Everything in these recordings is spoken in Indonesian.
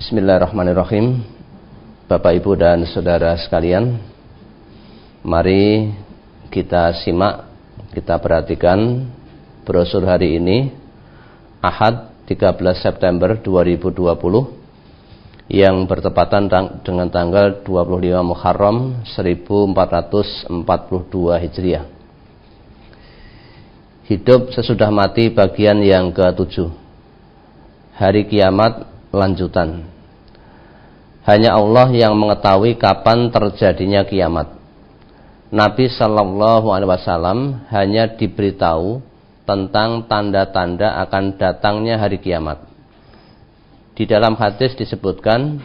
Bismillahirrahmanirrahim. Bapak, Ibu, dan saudara sekalian, mari kita simak, kita perhatikan brosur hari ini, Ahad 13 September 2020, yang bertepatan dengan tanggal 25 Muharram 1442 Hijriah. Hidup sesudah mati bagian yang ke-7. Hari kiamat lanjutan. Hanya Allah yang mengetahui kapan terjadinya kiamat. Nabi Shallallahu Alaihi Wasallam hanya diberitahu tentang tanda-tanda akan datangnya hari kiamat. Di dalam hadis disebutkan,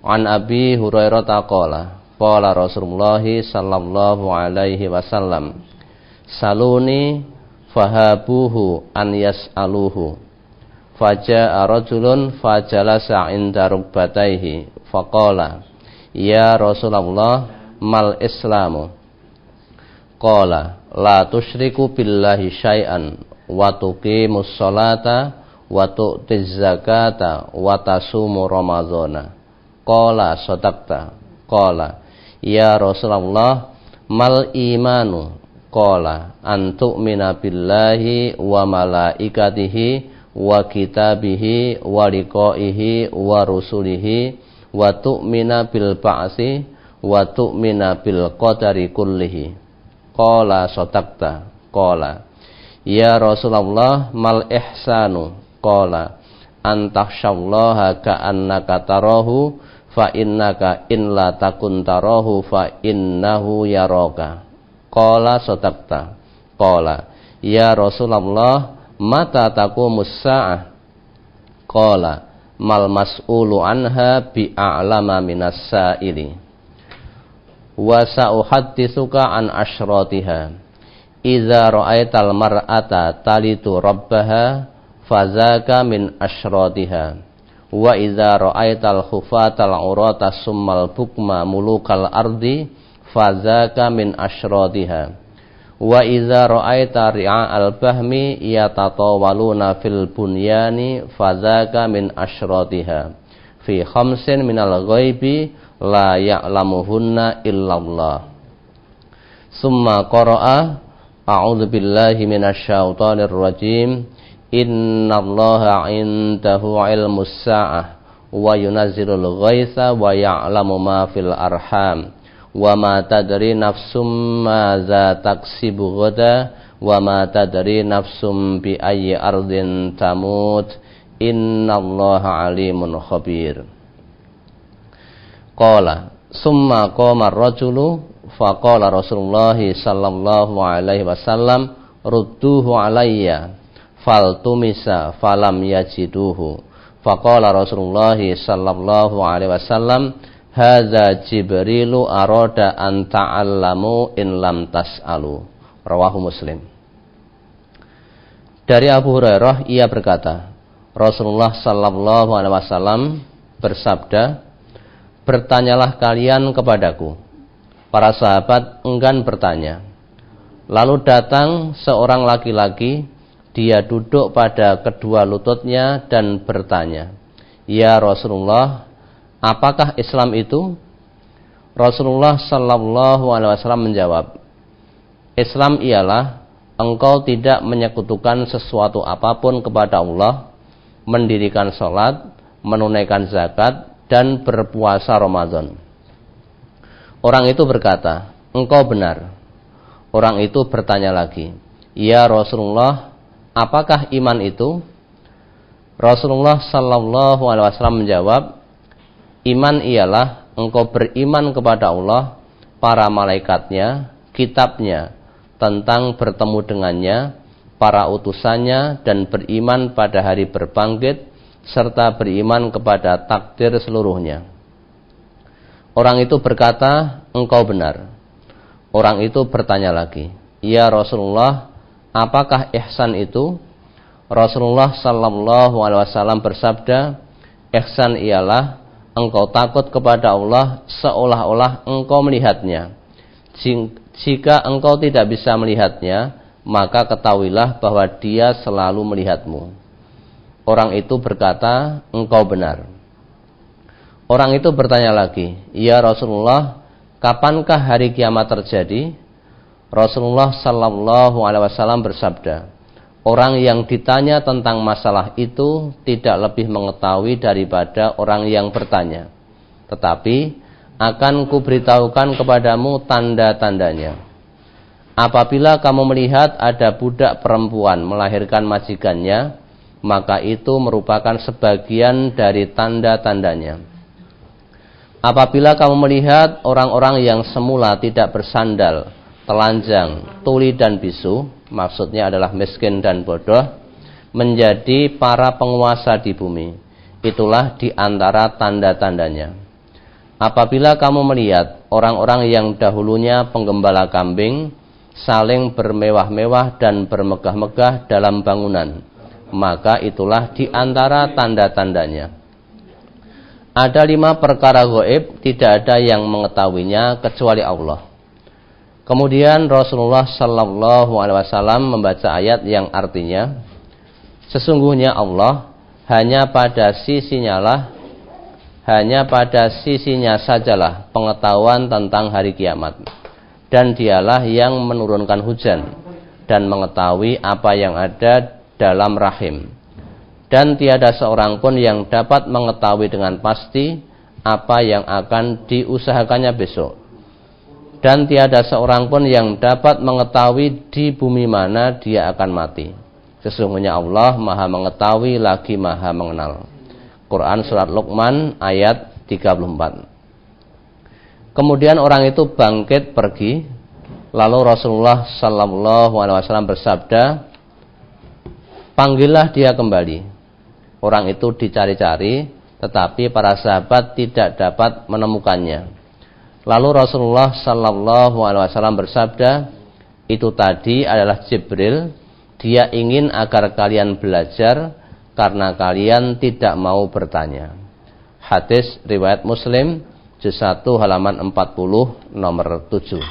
an Abi Hurairah qala qala Rasulullah sallallahu alaihi wasallam, saluni fahabuhu an yas'aluhu. Faja'a rajulun fajalasa 'inda rukbatayhi faqala, ya Rasulullah, mal islamu? Qala, la tusyriku billahi syai'an wa tuqimus sholata wa tu'tiz zakata wa tasumu ramadhana. Qala sadaqta. Qala, ya Rasulullah, mal imanu? Qala, an tu'mina billahi wa malaikatihi wa kitabihi wa liqaihi wa rusulihi wa tu'mina bil ba'si wa tu'mina bil qadari kullihi. Qala sadaqta. Qala, ya Rasulullah, mal ihsanu? Qala, an takhshallaha ka'annaka tarahu fa innaka in la takun tarahu fa innahu yaraka. Qala sadaqta. Qala, ya Rasulullah, mata taqumus sa'ah? Qala, mal mas'ulu anha bi'a'lama minas sa'ili. Wa sa'uhadditsuka an asyratiha. Idza ra'aital mar'ata talitu rabbaha fazaka min asyratiha. Wa idza ra'aital khufatal urata summal bukma mulukal ardi fazaka min asyratiha. Wa idza ra'aita ri'a'al bahmi yatatawaluna fil bunyani fadzaka min asyratiha fi khamsin minal ghaibi la ya'lamuhunna illallah. Summa qara'a a'udzu billahi minasy syaithanir rajim. Innallaha 'indahu 'ilmus sa'ah wa yunazzilul ghaitsa wa ya'lamu ma fil arham. Wa ma tadri nafsum maza taksibu ghadan wa ma tadri nafsum bi ayyi ardin tamut innallaha alimun khabir. Qala summa qama ar-rajulu faqala Rasulullah sallallahu alaihi wasallam, rudduhu alayya faltumisa falam yajiduhu. Faqala Rasulullah sallallahu alaihi wasallam, hadza Jibrilu arada an ta'allamu in lam tas'alu. Rawahu Muslim. Dari Abu Hurairah, ia berkata, Rasulullah sallallahu alaihi wasallam bersabda, bertanyalah kalian kepadaku. Para sahabat enggan bertanya. Lalu datang seorang laki-laki, dia duduk pada kedua lututnya dan bertanya, ya Rasulullah, apakah Islam itu? Rasulullah sallallahu alaihi wasallam menjawab, Islam ialah engkau tidak menyekutukan sesuatu apapun kepada Allah, mendirikan salat, menunaikan zakat, dan berpuasa Ramadan. Orang itu berkata, engkau benar. Orang itu bertanya lagi, ya Rasulullah, apakah iman itu? Rasulullah sallallahu alaihi wasallam menjawab, iman ialah engkau beriman kepada Allah, para malaikatnya, kitabnya, tentang bertemu dengannya, para utusannya, dan beriman pada hari berbangkit, serta beriman kepada takdir seluruhnya. Orang itu berkata, engkau benar. Orang itu bertanya lagi, ya Rasulullah, apakah ihsan itu? Rasulullah sallallahu alaihi wasallam bersabda, ihsan ialah engkau takut kepada Allah seolah-olah engkau melihatnya. Jika engkau tidak bisa melihatnya, maka ketahuilah bahwa Dia selalu melihatmu. Orang itu berkata, engkau benar. Orang itu bertanya lagi, "Ya Rasulullah, kapankah hari kiamat terjadi?" Rasulullah sallallahu alaihi wasallam bersabda, orang yang ditanya tentang masalah itu tidak lebih mengetahui daripada orang yang bertanya. Tetapi akan kuberitahukan kepadamu tanda-tandanya. Apabila kamu melihat ada budak perempuan melahirkan majikannya, maka itu merupakan sebagian dari tanda-tandanya. Apabila kamu melihat orang-orang yang semula tidak bersandal, telanjang, tuli dan bisu, maksudnya adalah miskin dan bodoh, menjadi para penguasa di bumi, itulah di antara tanda-tandanya. Apabila kamu melihat orang-orang yang dahulunya penggembala kambing saling bermewah-mewah dan bermegah-megah dalam bangunan, maka itulah di antara tanda-tandanya. Ada 5 perkara gaib, tidak ada yang mengetahuinya kecuali Allah. Kemudian Rasulullah sallallahu alaihi wasallam membaca ayat yang artinya, sesungguhnya Allah hanya pada sisinya sajalah pengetahuan tentang hari kiamat, dan dialah yang menurunkan hujan dan mengetahui apa yang ada dalam rahim. Dan tiada seorang pun yang dapat mengetahui dengan pasti apa yang akan diusahakannya besok. Dan tiada seorang pun yang dapat mengetahui di bumi mana dia akan mati. Sesungguhnya Allah Maha mengetahui lagi Maha mengenal. Quran Surat Luqman ayat 34. Kemudian orang itu bangkit pergi. Lalu Rasulullah sallallahu alaihi wasallam bersabda, panggillah dia kembali. Orang itu dicari-cari, tetapi para sahabat tidak dapat menemukannya. Lalu Rasulullah sallallahu alaihi wasallam bersabda, itu tadi adalah Jibril. Dia ingin agar kalian belajar karena kalian tidak mau bertanya. Hadis riwayat Muslim, juz 1 halaman 40 nomor 7.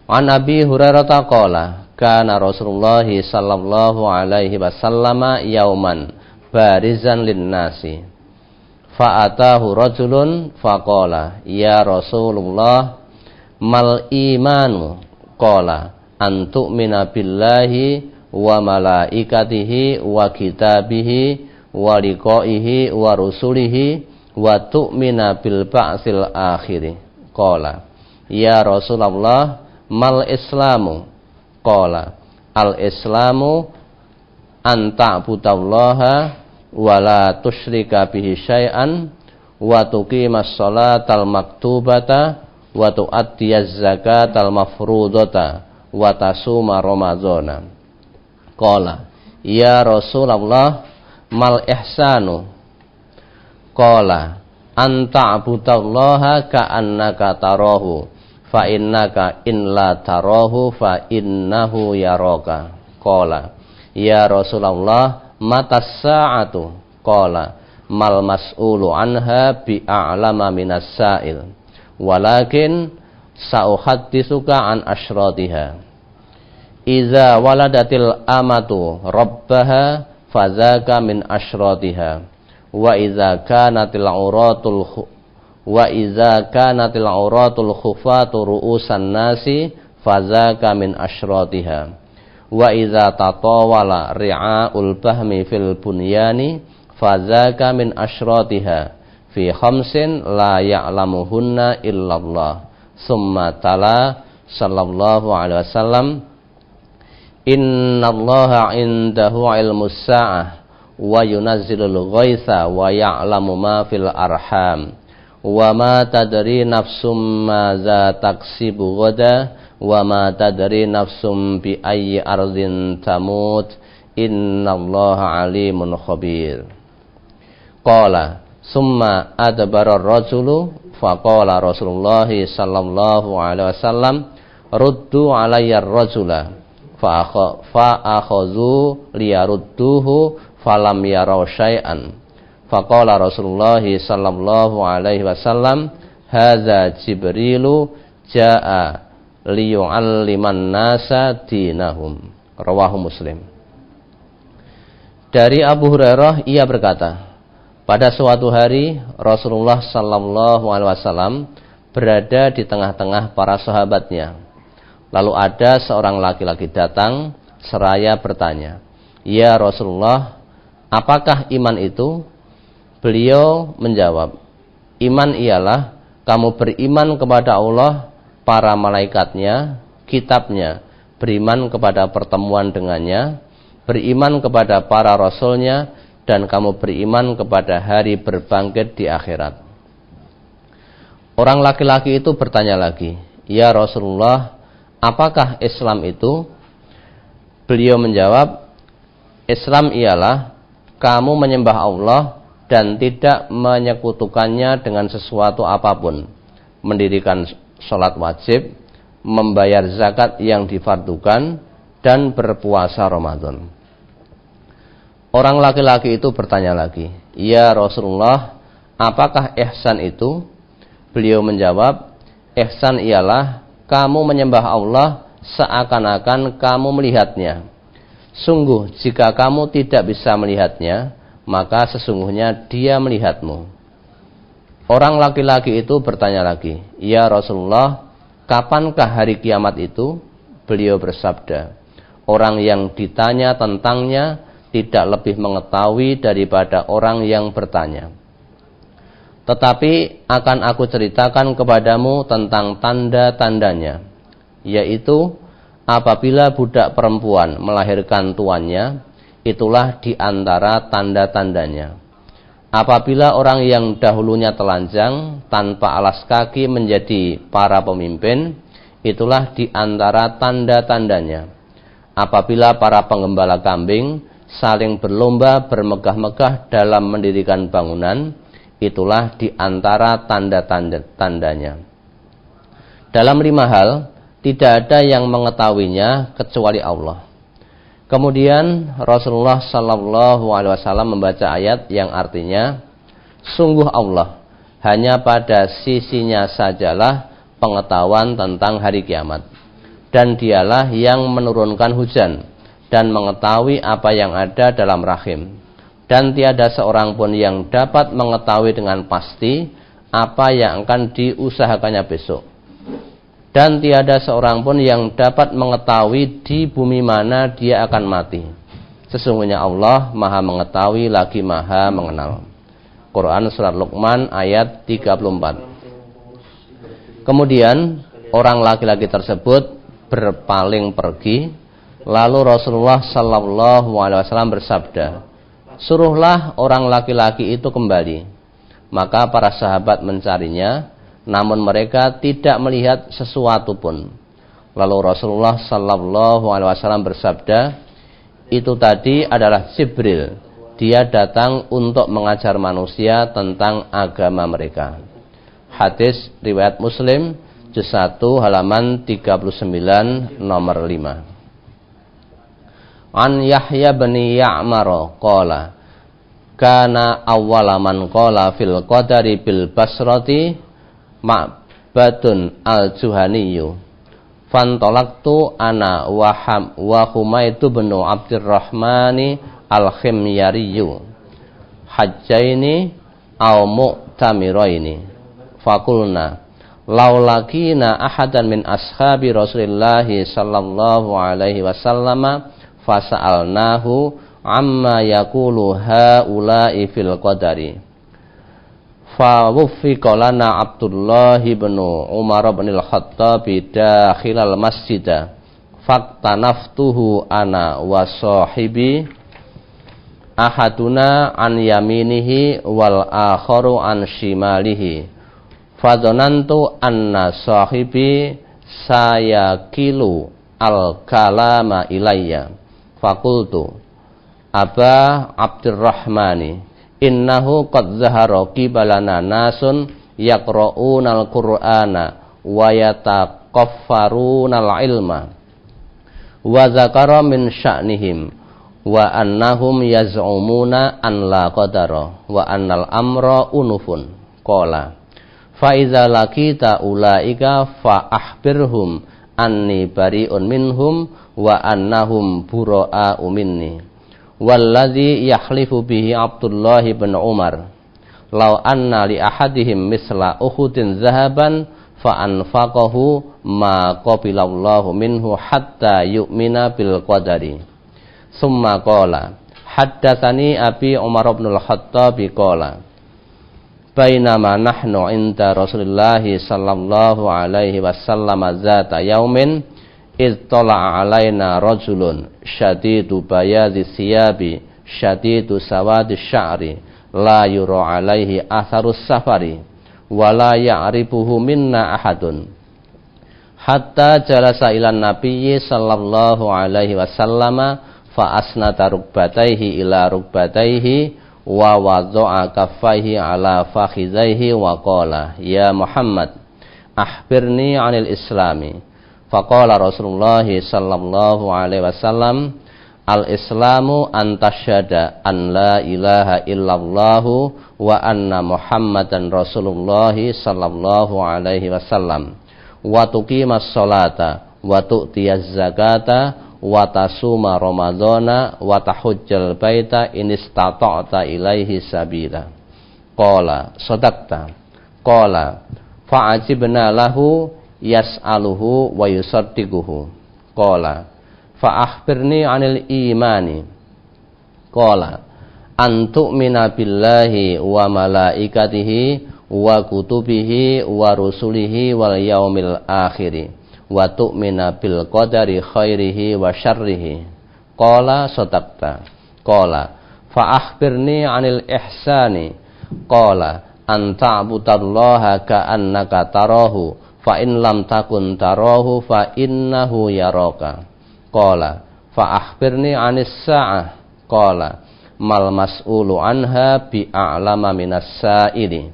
An Abi Hurairah qala, kana Rasulullah sallallahu alaihi wasallam yauman barizan linnasi. Fa'atahu rajulun faqala, ya Rasulullah, mal imanu? Qala, an tu'mina billahi wa malaikatihi wa kitabihi wa liqaihi wa rusulihi wa tu'mina bil ba'sil akhir. Qala, ya Rasulullah, mal islamu? Qala, al islamu an ta'budallaha wa la tusyrika bihi syai'an wa tuqimas sholatal maktubata wa tu'addiyaz zakatal mafrudata wa tasuma ramadhana. Qala, ya Rasulullah, mal ihsanu? Qala, an ta'budallaha ka'annaka tarahu fa innaka in la tarahu fa innahu yaraka. Qala, ya Rasulullah, matas sa'atu? Qala, mal mas'ulu anha bi'a'lama minas sa'il, walakin sa'uhadditsuka an asyratiha. Iza waladatil amatu rabbaha fadzaka min asyratiha, wa iza kanatil auratul khufatu ru'usan nasi fadzaka min asyratiha, wa iza tatawala ri'aul bahmi fil bunyani fadzaka min asyratiha fi khamsin la ya'lamuhunna illallah. Summa tala sallallahu alaihi wasallam, innallaha indahu ilmus sa'ah wa yunazzilul ghaitsa wa ya'lamu ma fil arham wa ma tadri nafsum madza taksibu ghada wa ma tadri nafsum bi ayyi ardin tamut innallaha alimun khabir. Qala summa adbara ar-rajulu faqala Rasulullah sallallahu alaihi wasallam, ruddu alayya ar-rajula fa'akhadhu liyarudduhu falam yarau syai'an. Faqala Rasulullah sallallahu alaihi wasallam, hadza Jibrilu jaa liyu'alliman nasa dinahum. Rawahu Muslim. Dari Abu Hurairah ia berkata, Pada suatu hari Rasulullah sallallahu alaihi wasallam berada di tengah-tengah para sahabatnya. Lalu ada seorang laki-laki datang seraya bertanya, "Ya Rasulullah, apakah iman itu?" Beliau menjawab, "Iman ialah kamu beriman kepada Allah, para malaikatnya, kitabnya, beriman kepada pertemuan dengannya, beriman kepada para rasulnya, dan kamu beriman kepada hari berbangkit di akhirat." Orang laki-laki itu bertanya lagi, "Ya Rasulullah, apakah Islam itu?" Beliau menjawab, "Islam ialah kamu menyembah Allah dan tidak menyekutukannya dengan sesuatu apapun, mendirikan sholat wajib, membayar zakat yang difardukan, dan berpuasa Ramadan." Orang laki-laki itu bertanya lagi, "Ya Rasulullah, apakah ihsan itu?" Beliau menjawab, "Ihsan ialah kamu menyembah Allah seakan-akan kamu melihatnya. Sungguh jika kamu tidak bisa melihatnya, maka sesungguhnya dia melihatmu." Orang laki-laki itu bertanya lagi, "Ya Rasulullah, kapankah hari kiamat itu?" Beliau bersabda, "Orang yang ditanya tentangnya tidak lebih mengetahui daripada orang yang bertanya. Tetapi akan aku ceritakan kepadamu tentang tanda-tandanya, yaitu apabila budak perempuan melahirkan tuannya, itulah di antara tanda-tandanya. Apabila orang yang dahulunya telanjang tanpa alas kaki menjadi para pemimpin, itulah di antara tanda-tandanya. Apabila para penggembala kambing saling berlomba bermegah-megah dalam mendirikan bangunan, itulah di antara tanda-tandanya. Dalam 5 hal, tidak ada yang mengetahuinya kecuali Allah. Kemudian Rasulullah sallallahu alaihi wasallam membaca ayat yang artinya, "Sungguh Allah, hanya pada sisinya sajalah pengetahuan tentang hari kiamat, dan dialah yang menurunkan hujan dan mengetahui apa yang ada dalam rahim, dan tiada seorang pun yang dapat mengetahui dengan pasti apa yang akan diusahakannya besok, dan tiada seorang pun yang dapat mengetahui di bumi mana dia akan mati. Sesungguhnya Allah Maha mengetahui lagi Maha mengenal." Quran Surat Luqman ayat 34. Kemudian orang laki-laki tersebut berpaling pergi. Lalu Rasulullah sallallahu alaihi wasallam bersabda, "Suruhlah orang laki-laki itu kembali." Maka para sahabat mencarinya, namun mereka tidak melihat sesuatu pun. Lalu Rasulullah sallallahu alaihi wasallam bersabda, "Itu tadi adalah Jibril. Dia datang untuk mengajar manusia tentang agama mereka." Hadis riwayat Muslim, juz 1 halaman 39 nomor 5. An Yahya bin Ya'mar qala, "Kana awwala man qala fil qadari bil Basrati Ma'badun al-Juhaniyyu. Fantolaktu ana wa Humaydu bin Abdurrahmani al-Khimyariyyu. Hajjaini aw mu'tamiraini. Fakulna laulakina ahadan min ashabi Rasulillahi sallallahu alaihi wasallam fasa'alnahu amma yaqulu haula'i fil qadari. Fa wuffiqa lana Abdullah bin Umar bin al-Khattab dakhilal masjid. Faktanaftuhu ana wa sahibi ahaduna an yaminihi wal akharu an shimalihi. Fadhanantu anna sahibi sayakilu al-kalama ilayya. Fakultu, Aba Abdurrahmani, innahu qad zahara qibalana nasun yaqra'unal Qur'ana wa yataqaffarunal ilma. Wa zakara min sya'nihim wa annahum yaz'umuna an la qadara wa annal amra unufun. Qala, fa iza laqita ulaika fa akhbirhum anni bari'un minhum wa annahum bura'u minni. Walladzi yahlifu bihi Abdullah bin Umar "Lau anna li ahadihim misla Uhudin zahaban fa anfaqahu ma qabilallahu minhu hatta yu'mina bil qadari." Summa qala, "Haddatsani Abi Umar bin Al-Khattab qala, bainama nahnu inda Rasulillah sallallahu alaihi wasallam zata yaumin id tala'a alaina rajulun syadidu bayadhi siyabi syadidu sawadi sya'ri la yura alaihi atharus safari wa la ya'rifuhu minna ahadun hatta jalasa ilan nabiyyi sallallahu alaihi wasallam fa asnata rukbatayhi ila rukbatayhi wa wadha'a kaffaihi ala fakhidhaihi wa qala, ya Muhammad, akhbirni 'anil islami. Faqala Rasulullah sallallahu alaihi wasallam, al-islamu an tasyhada an la ilaha illallah wa anna Muhammadan Rasulullah sallallahu alaihi wasallam wa tuqimas sholata wa tu'tiyaz zakata wa tasuma ramadhana wa tahujjal baita in istata'ta ilaihi sabila. Qala sadaqta. Qala fa'ajibna lahu yas'aluhu wa yusaddiquhu. Qala fa akhbirni 'anil imani. Qala an tu'mina billahi wa malaikatihi wa kutubihi wa rusulihi wal yaumil akhir wa tu'mina bil qadari khairihi wa syarrihi. Qala sadaqta. Qala fa akhbirni 'anil ihsani. Qala an ta'budallaha ka'annaka tarahu fa in lam takun tarahu fa innahu yaraka. Qala fa akhbirni 'anis sa'ah. Qala mal mas'ulu anha bi a'lama minas sa'ili.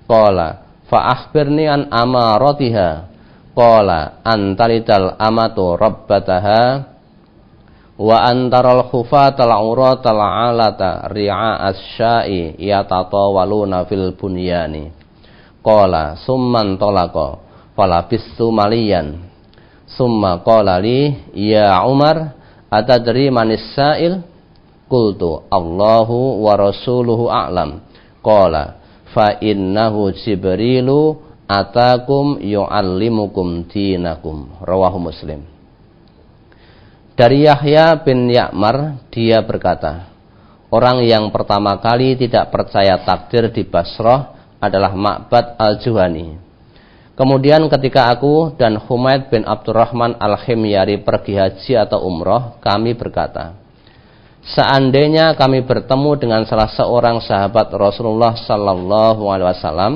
Qala fa akhbirni an amaratiha. Qala antalital amatu rabbataha wa antaral khufatal auratal alata ri'a'as syai yatatawaluna fil bunyani. Qala summan talaqa falabistu maliyan summa qala li, ya Umar, atadri manis sa'il? Qultu Allahu wa rasuluhu a'lam. Qala fa innahu Jibrilu atakum yu'allimukum dinakum. Rawahu Muslim. Dari Yahya bin Ya'mar, dia berkata, orang yang pertama kali tidak percaya takdir di Basrah adalah Ma'bad al-Juhani. Kemudian ketika aku dan Humaid bin Abdurrahman al-Himyari pergi haji atau umroh, kami berkata, seandainya kami bertemu dengan salah seorang sahabat Rasulullah sallallahu alaihi wasallam,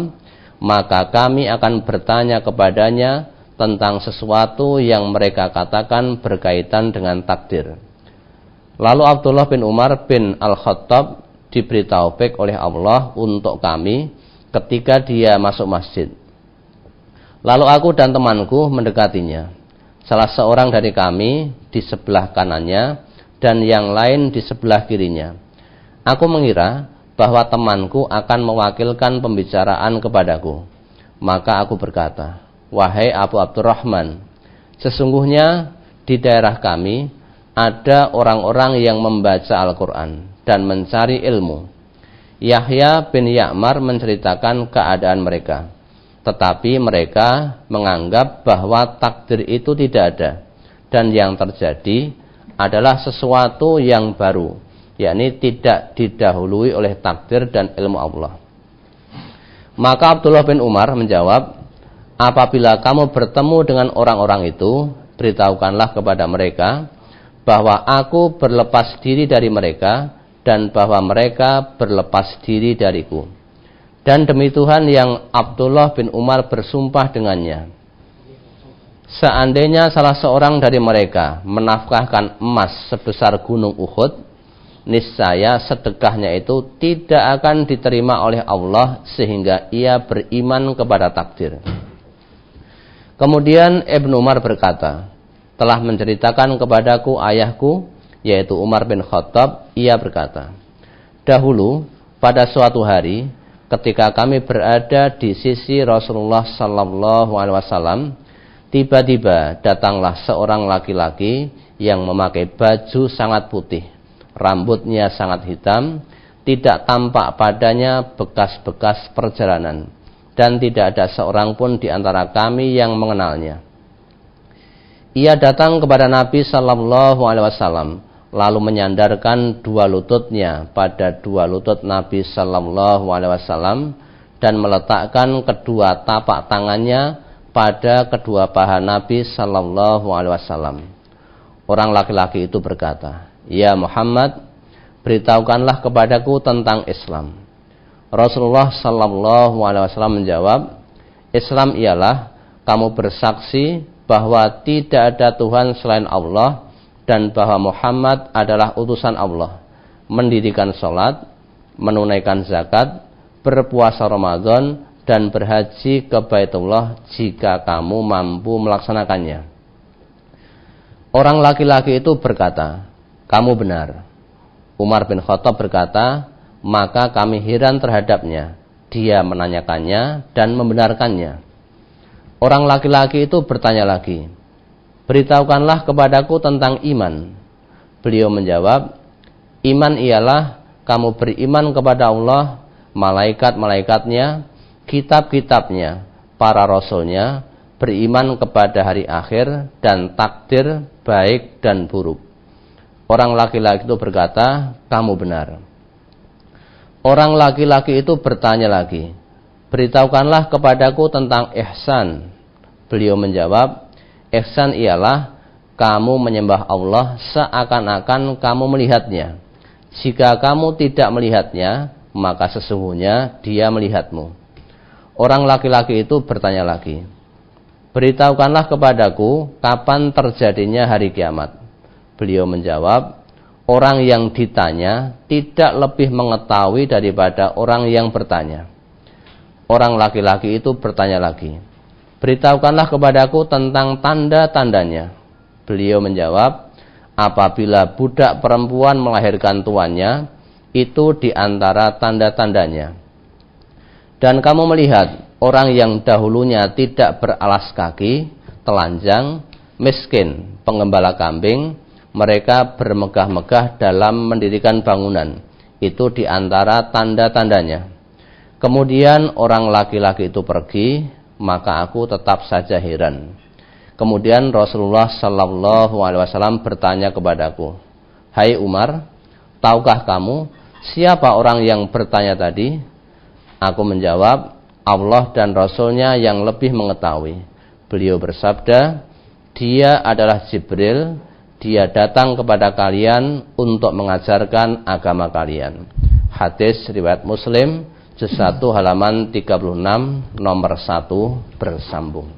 maka kami akan bertanya kepadanya tentang sesuatu yang mereka katakan berkaitan dengan takdir. Lalu Abdullah bin Umar bin Al-Khattab diberi taufik oleh Allah untuk kami ketika dia masuk masjid. Lalu aku dan temanku mendekatinya. Salah seorang dari kami di sebelah kanannya dan yang lain di sebelah kirinya. Aku mengira bahwa temanku akan mewakilkan pembicaraan kepadaku. Maka aku berkata, wahai Abu Abdurrahman, sesungguhnya di daerah kami ada orang-orang yang membaca Al-Quran dan mencari ilmu. Yahya bin Ya'mar menceritakan keadaan mereka. Tetapi mereka menganggap bahwa takdir itu tidak ada, dan yang terjadi adalah sesuatu yang baru, yakni tidak didahului oleh takdir dan ilmu Allah. Maka Abdullah bin Umar menjawab, apabila kamu bertemu dengan orang-orang itu, beritahukanlah kepada mereka bahwa aku berlepas diri dari mereka dan bahwa mereka berlepas diri dariku. Dan demi Tuhan yang Abdullah bin Umar bersumpah dengannya, seandainya salah seorang dari mereka menafkahkan emas sebesar gunung Uhud, niscaya sedekahnya itu tidak akan diterima oleh Allah sehingga ia beriman kepada takdir. Kemudian Ibnu Umar berkata, telah menceritakan kepadaku ayahku, yaitu Umar bin Khattab. Ia berkata, dahulu pada suatu hari ketika kami berada di sisi Rasulullah sallallahu alaihi wasallam, tiba-tiba datanglah seorang laki-laki yang memakai baju sangat putih, rambutnya sangat hitam, tidak tampak padanya bekas-bekas perjalanan, dan tidak ada seorang pun di antara kami yang mengenalnya. Ia datang kepada Nabi sallallahu alaihi wasallam, lalu menyandarkan dua lututnya pada dua lutut Nabi sallallahu alaihi wasallam dan meletakkan kedua tapak tangannya pada kedua paha Nabi sallallahu alaihi wasallam. Orang laki-laki itu berkata, "Ya Muhammad, beritahukanlah kepadaku tentang Islam." Rasulullah sallallahu alaihi wasallam menjawab, "Islam ialah kamu bersaksi bahwa tidak ada Tuhan selain Allah dan bahwa Muhammad adalah utusan Allah, mendirikan salat, menunaikan zakat, berpuasa Ramadan dan berhaji ke Baitullah jika kamu mampu melaksanakannya." Orang laki-laki itu berkata, "Kamu benar." Umar bin Khattab berkata, "Maka kami heran terhadapnya. Dia menanyakannya dan membenarkannya." Orang laki-laki itu bertanya lagi, "Beritahukanlah kepadaku tentang iman." Beliau menjawab, "Iman ialah kamu beriman kepada Allah, malaikat-malaikatnya, kitab-kitabnya, para rasulnya, beriman kepada hari akhir, dan takdir baik dan buruk." Orang laki-laki itu berkata, "Kamu benar." Orang laki-laki itu bertanya lagi, "Beritahukanlah kepadaku tentang ihsan." Beliau menjawab, "Ihsan ialah kamu menyembah Allah seakan-akan kamu melihatnya. Jika kamu tidak melihatnya, maka sesungguhnya dia melihatmu." Orang laki-laki itu bertanya lagi, "Beritahukanlah kepadaku kapan terjadinya hari kiamat." Beliau menjawab, orang yang ditanya tidak lebih mengetahui daripada orang yang bertanya. Orang laki-laki itu bertanya lagi, "Beritahukanlah kepadaku tentang tanda-tandanya." Beliau menjawab, apabila budak perempuan melahirkan tuannya, itu di antara tanda-tandanya. Dan kamu melihat orang yang dahulunya tidak beralas kaki, telanjang, miskin, penggembala kambing, mereka bermegah-megah dalam mendirikan bangunan. Itu di antara tanda-tandanya. Kemudian orang laki-laki itu pergi, maka aku tetap saja heran. Kemudian Rasulullah sallallahu alaihi wasallam bertanya kepadaku, "Hai Umar, tahukah kamu siapa orang yang bertanya tadi?" Aku menjawab, "Allah dan Rasulnya yang lebih mengetahui." Beliau bersabda, "Dia adalah Jibril. Dia datang kepada kalian untuk mengajarkan agama kalian." Hadis riwayat Muslim, juz 1 halaman 36 nomor 1 bersambung.